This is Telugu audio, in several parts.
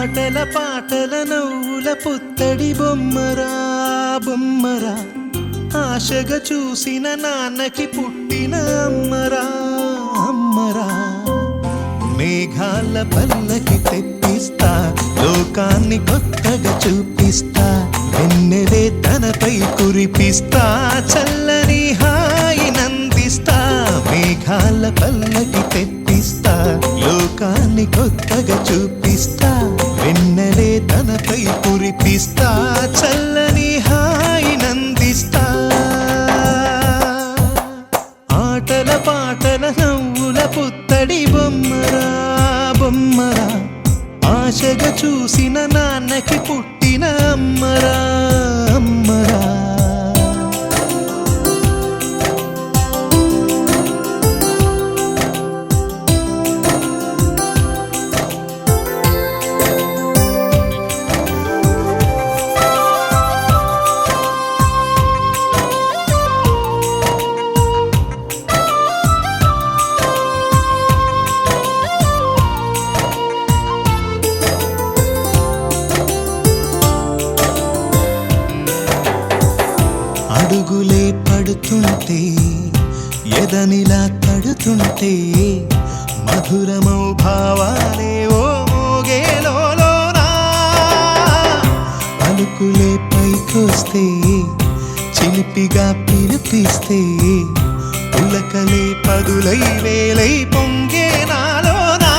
ఆటల పాటల నవ్వుల పుత్తడి బొమ్మరా బొమ్మరా, ఆశగా చూసిన నాన్నకి పుట్టిన అమ్మరా అమ్మరా. మేఘాల పల్లకి తెప్పిస్తా, లోకాన్ని కొత్తగా చూపిస్తా, వెన్నెలే తనపై కురిపిస్తా, చల్లని హాయి నందిస్తా. మేఘాల పల్లకి తెప్పిస్తా, లోకాన్ని కొత్తగా చూపిస్తా, వెన్నెలే తనపై కురిపిస్తా, చల్లని హాయి నందిస్తా. ఆటల పాటల నవ్వుల పుత్తడి బొమ్మరా బొమ్మరా, ఆశగా చూసిన నాన్నకి పుట్టిన అమ్మరా అమ్మరా. అడుగులే పడుతుంటే, ఎదనిలా తడుతుంటే, మధురమౌ భావాలే ఓ మోగేలోనా. పలుకులే పైకొస్తే, చిలిపిగా పిలిపిస్తే, పులకలే పదులై వేలై పొంగే నాలోనా.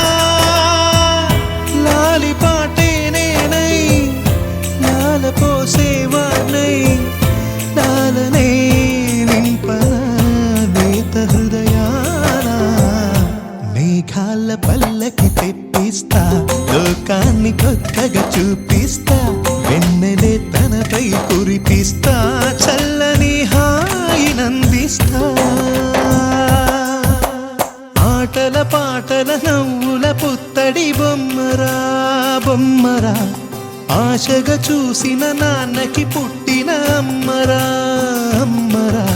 లాలి పాటే నేనై, లాల పోసేవాణ్ణై, లాలనే నింపన నేత హృదయాన. మేఘాల పల్లకి తెప్పిస్తా, లోకాన్ని కొత్తగా చూపిస్తా, వెన్నెలే తనపై కురిపిస్తా, చల్లని హాయి నందిస్తా. ఆటల పాటల నవ్వుల పుత్తడి బొమ్మరా బొమ్మరా, ఆశగా చూసిన నాన్నకి పుట్టిన అమ్మరా అమ్మరా.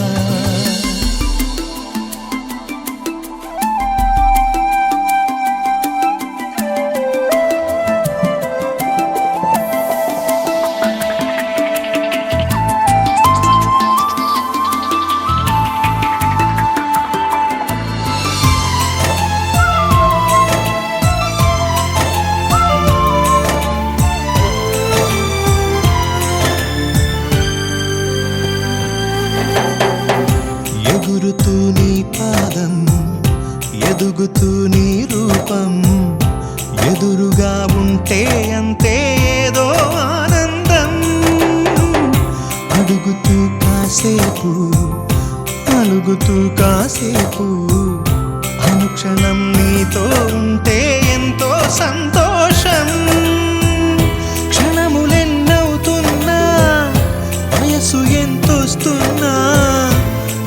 ఎగురుతూ నీ పాదం, ఎదుగుతూ నీ రూపం, ఎదురుగా ఉంటే అంతే ఏదో ఆనందం. అడుగుతూ కాసేపు, అలుగుతూ కాసేపు, అనుక్షణం నీతో ఉంటే ఎంతో సంతోషం. క్షణములెన్నవుతున్నా, వయసు ఎంతొస్తున్నా,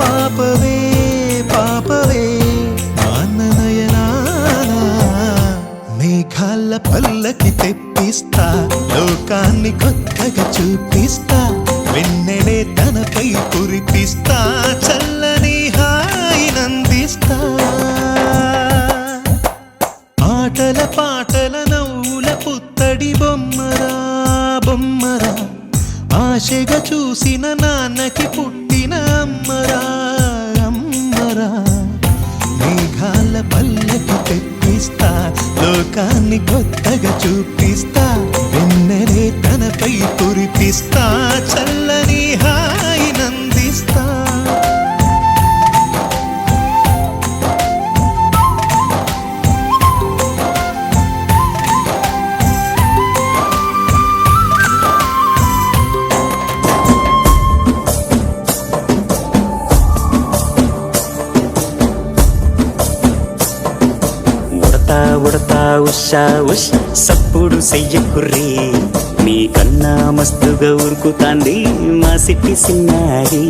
పాపవే పాపవే మాననయనానా. మేఘాల పల్లకి తెప్పిస్తా, లోకాన్ని కొత్తగా చూపిస్తా, వెన్నెలే తనపై కురిపిస్తా, చల్లని హాయి నందిస్తా. ఆటల పాటల నవ్వుల పుత్తడి బొమ్మరా బొమ్మరా, ఆశగా చూసిన నాన్నకి పుట్టిన అమ్మరా అమ్మరా. మేఘాల పల్లకి తెప్పిస్తా, లోకాన్ని కొత్తగా చూపిస్తా, వెన్నెలే తనపై కురిపిస్తా, చల్లని హాయి నందిస్తా. ఉడతా ఉషా ఉష్ సప్పుడు చెయ్యకుర్రీ, మీ కన్నా మస్తుగా ఉరుకుతాంది మా సిట్టి సిన్నారి.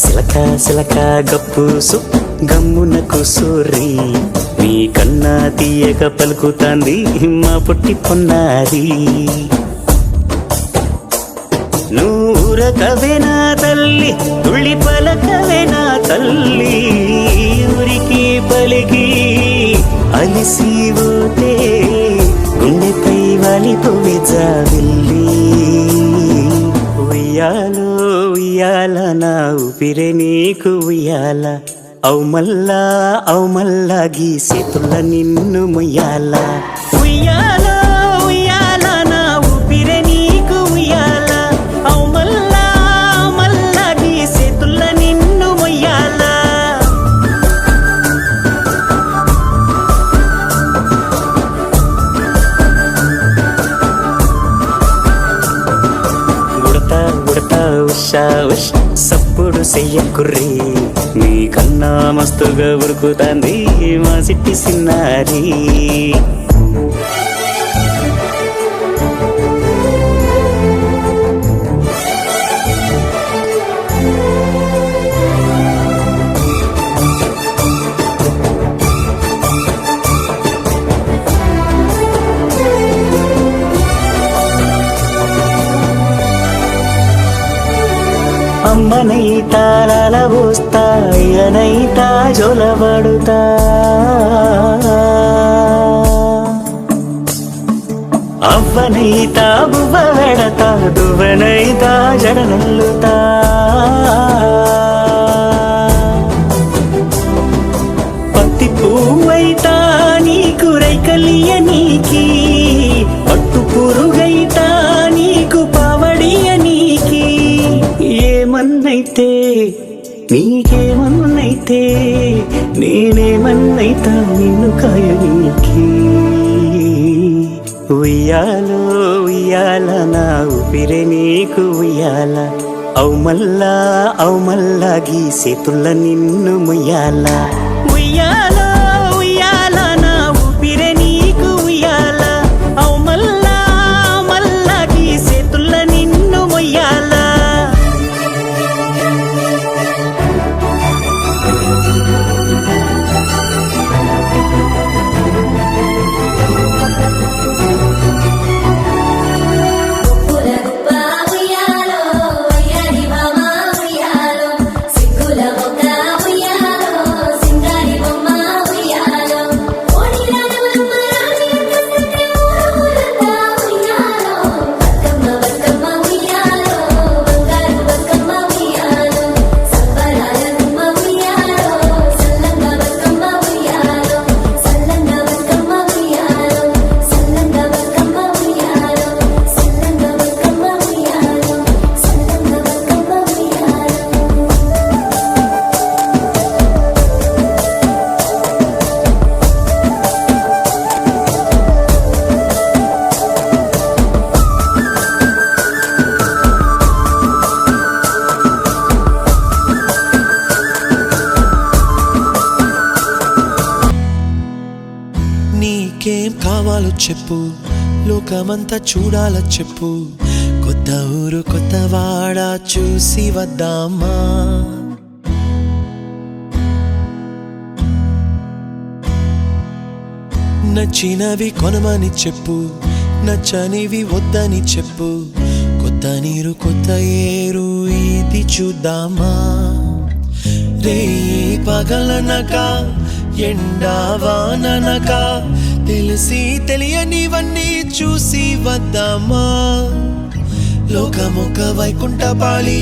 సిలక సిలక గప్పుసు గమ్మున కూసోర్రీ, మీ కన్నా తీయక పలుకుతాంది మా పుట్టి పొన్నారి. నూరకవేనా తల్లి, తుళ్ళి పలకవేనా తల్లి, ఊరికి పలికి అలిసిపోతే గుండెపై వాలిపోవే జాబిల్లి ఉయ్యాలో ఉయ్యాల నా ఊపిరే నీకు ఉయ్యాల అవు మల్లా గీసేతుల నిన్ను ముయ్యాల ఉయ్యాలో ఉయ్యాల నా ఊపిరే నీకు ఉయ్యాల అవు మల్లా గీసేతుల నిన్ను ముయ్యాల ఉడతా ఉషా ఉష్ సప్పుడు చెయ్యకుర్రీ నీ కన్నా మస్తుగా ఉరుకుతాంది మా సిట్టి సిన్నారి అమ్మనైతా లాలబోస్తా అయ్యనైతా జొలబడుతా అవ్వనైతా బువ్వ వెడతా దువ్వనైతా జడనల్లుతా పత్తి పువ్వైతా నీకు రైకలియ నీకి పట్టు పురుగైతా నీకు పావడియ నీకి ఏమన్నైతే నీకేమన్నైతే నేనేమన్నైతా నిన్ను కాయనీకి ఉయ్యాలో ఉయ్యాల నా ఊపిరే నీకు ఉయ్యాల అవు మల్లా గీసేతుల నిన్ను ముయ్యాల ఉయ్యాలో ఉయ్యాల నా ఊపిరే నీకు ఉయ్యాల అవు మల్లా గీసేతుల నిన్ను ముయ్యాల నీకేం కావాలో చెప్పు లోకమంతా చూడాల చెప్పు కొత్త ఊరు కొత్త వాడ చూసి వద్దామా నచ్చినవి కొనమని చెప్పు నచ్చనివి వద్దని చెప్పు కొత్త నీరు కొత్త ఏరు ఇది చూద్దామా రే పగలనక ఎండావాననక తెలిసి తెలియనివన్నీ చూసి వద్దామా లోకమొక వైకుంఠపాళి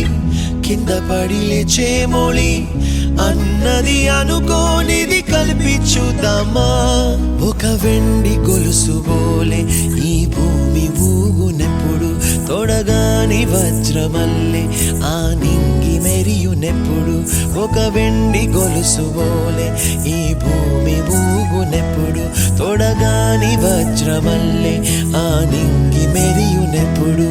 కింద పడి లేచే మోళి అన్నది అనుకోనిది కలిపి చూద్దామా ఒక వెండి గొలుసు బోలే ఈ భూమి ఊగునెప్పుడు తొడగాని వజ్రమల్లె ఆ నింగి మెరియునెప్పుడు ఒక వెండి గొలుసు బోలే ఈ భూమి ఊగునెప్పుడు తొడగాని వజ్రమల్లె ఆ నింగి మెరియునెప్పుడు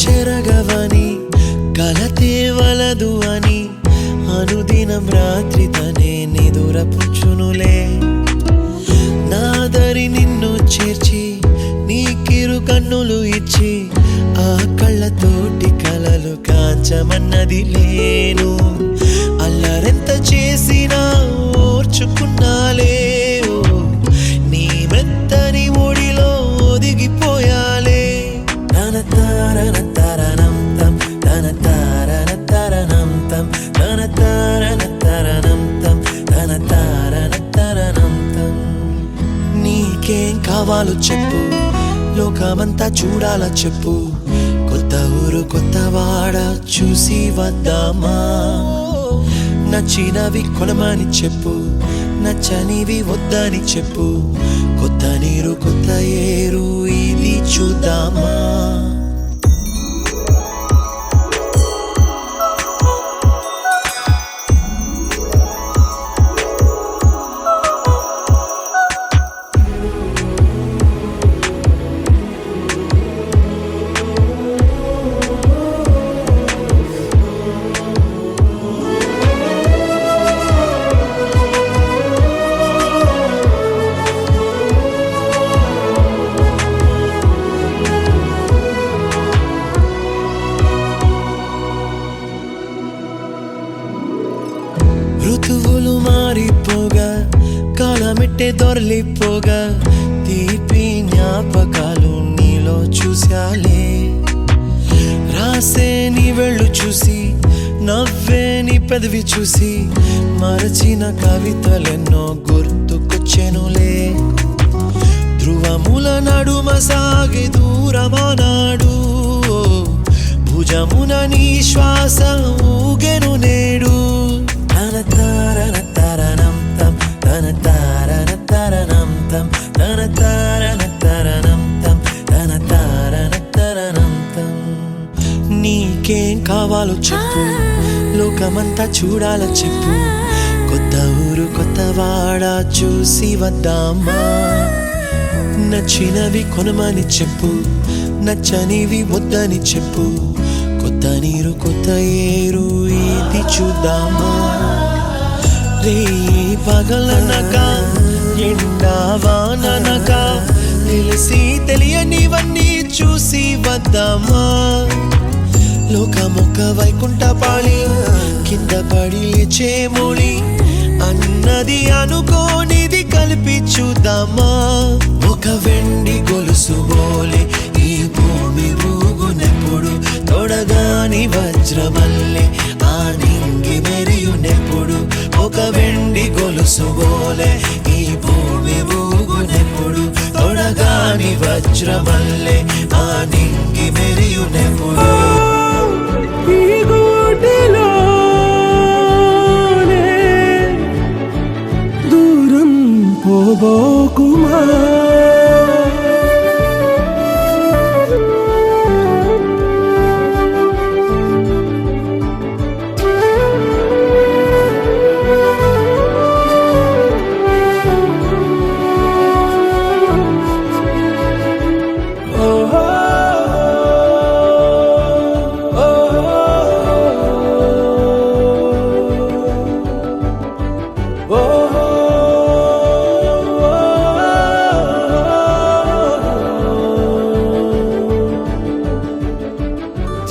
చెరగవని కలతే వలదు అని అనుదినం రాత్రి తనే నిదురపుచ్చునులే నాదరి నిన్ను చేర్చి నీ కిరు కన్నులు ఇచ్చి ఆ కళ్ళతోటి కలలు మంచమన్నది లేను, అల్లరెంత చేసినా ఓర్చుకున్నాలే. ఓ, నీ మెత్తని ఒడిలో ఒదిగిపోయాలే. తన తారన తరణం తం, తన తారన తరణం తం, తన తారన తరణం తం, తన తారన తరణం తం. నీకేం కావాలో చెప్పు, లోకమంతా చూడాల చెప్పు, కొత్త ఊరు కొత్త వాడ చూసి వద్దామా. నచ్చినవి కొనమని చెప్పు, నచ్చనివి వద్దని చెప్పు, కొత్త నీరు కొత్త ఏరు ఇది చూద్దామా. ఋతువులు మారిపోగా, కాలమెట్టే దొరలిపోగా, తీపి జ్ఞాపకాలు నీలో చూశాలే. రాసే నీ వెళ్ళు చూసి, నవ్వే నీ పెదవి చూసి, మరచిన కవితలెన్నో గుర్తుకొచ్చెనులే. ధ్రువముల నడుమ సాగే దూరమానాడు, భుజమున నీ శ్వాస ఊగెను నేడు. తన తారన తరణం తం, తన తారన తరణం తం, తన తారన తరణం తం, తన తారన తరణం తం. నీకేం కావాలో చెప్పు, లోకమంతా చూడాల చెప్పు, కొత్త ఊరు కొత్త వాడ చూసి వద్దామా. నచ్చినవి కొనమని చెప్పు, నచ్చనివి వద్దని చెప్పు, కొత్త నీరు కొత్త ఏరు ఇది చూద్దామా. రే పగలనక ఎండా వాననక, తెలిసి తెలియనివన్నీ చూసి వద్దామా. లోకమొక్క వైకుంఠపాళి, కింద పడి లేచే మోళి, అన్నది అనుకోనిది కలిపి చూద్దామా. ఒక వెండి గొలుసు బోలే ఈ భూమి ఊగునెప్పుడు, తొడగాని వజ్రమల్లె ఆ నింగి మెరియునెప్పుడు. ఒక వెండి గొలుసు బోలే ఈ భూమి ఊగునెప్పుడు, తొడగాని వజ్రమల్లె ఆ నింగి మెరియునెప్పుడు. ఈ గూటిలోనే దూరం పోబోకుమా.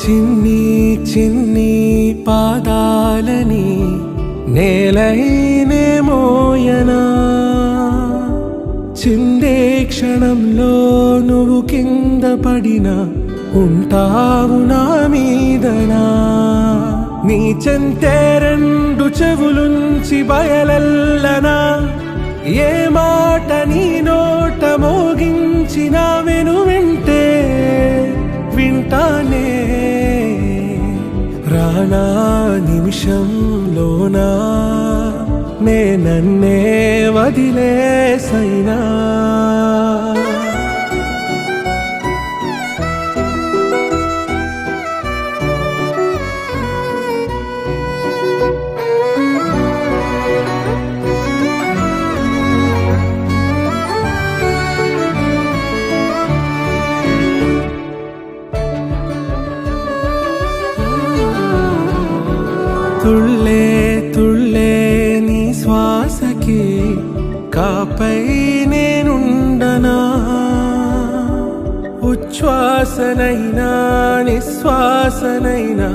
చిన్ని చిన్ని పాదాలని నేలైనే మోయనా, చిందే క్షణంలో నువ్వు కింద పడినా ఉంటావు నా మీదనా. నీ చెంతే రెండు చెవులుంచి బయలెల్లనా, ఏ మాట నీ నోట మోగించిన వెను వింటే వింటానే. రానా నిమిషంలోనా నే నన్నే వదిలేసైనా. తుళ్ళే తుళ్ళే నీ శ్వాసకి కాపై నేనుండనా, శ్వాసనైనా నిశ్వాసనైనా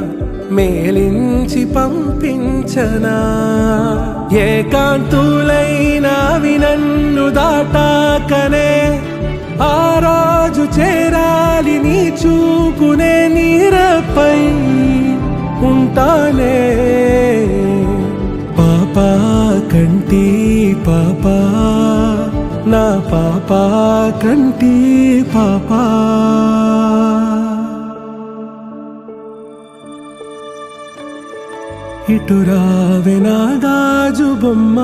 మేలించి పంపించనా ఏకాంతులైనవి నన్ను దాటాకనే ఆ రోజు చేరాలి నీ చూపునే నీరపై ఉంటానే పాపా కంటి పాపా నా పాపా కంటి పాపా ఇటు రావే నా గాజు బొమ్మ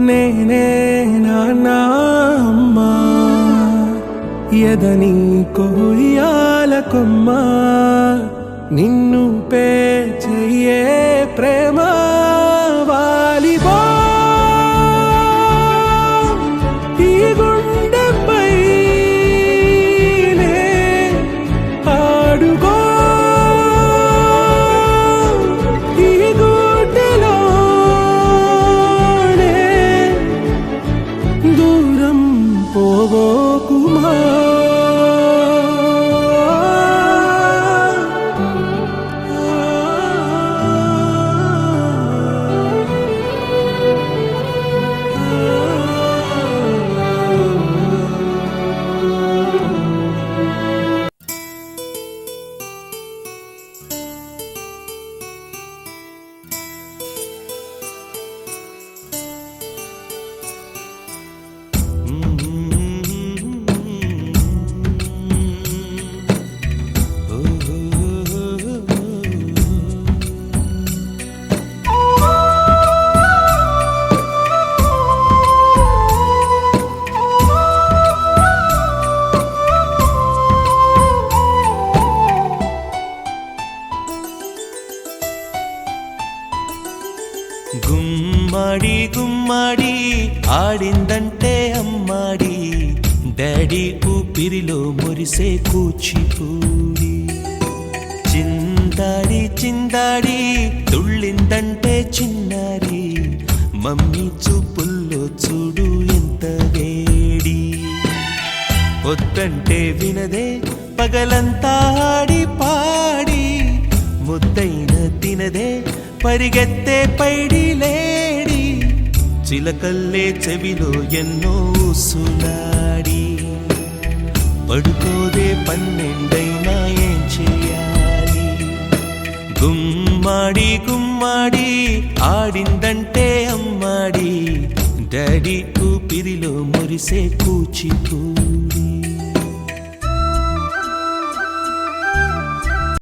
నేనే నాన్న అమ్మా ఎదని కొయ్యాల కొమ్మ నిన్ను పే చెయ్యే ప్రేమ వాలిబో ఈ గుండెపై ఆడుకో ఈ గుడ్డెలోనే దూరం పోగోకుమా గుమ్మడి గుమ్మడి ఆడిందంటే అమ్మాడి డాడీ ఊపిరిలో మురిసే కూచిపూడి చిందాడి చిందాడి తుళ్ళిందంటే చిన్నారి మమ్మీ చూపుల్లో చూడు ఎంత వేడి వద్దంటే వినదే పగలంతా ఆడి పాడి ముద్దైన తినదే పరిగెత్తే పైడి లేడి చిలకల్లే చెవిలో ఎన్నో సులాడి పడుకోదే పన్నెండైనా ఏం చేయాలి గుమ్మాడి గుమ్మాడి ఆడిందంటే అమ్మాడి డాడీ ఊపిరిలో మురిసే కూచిపూడి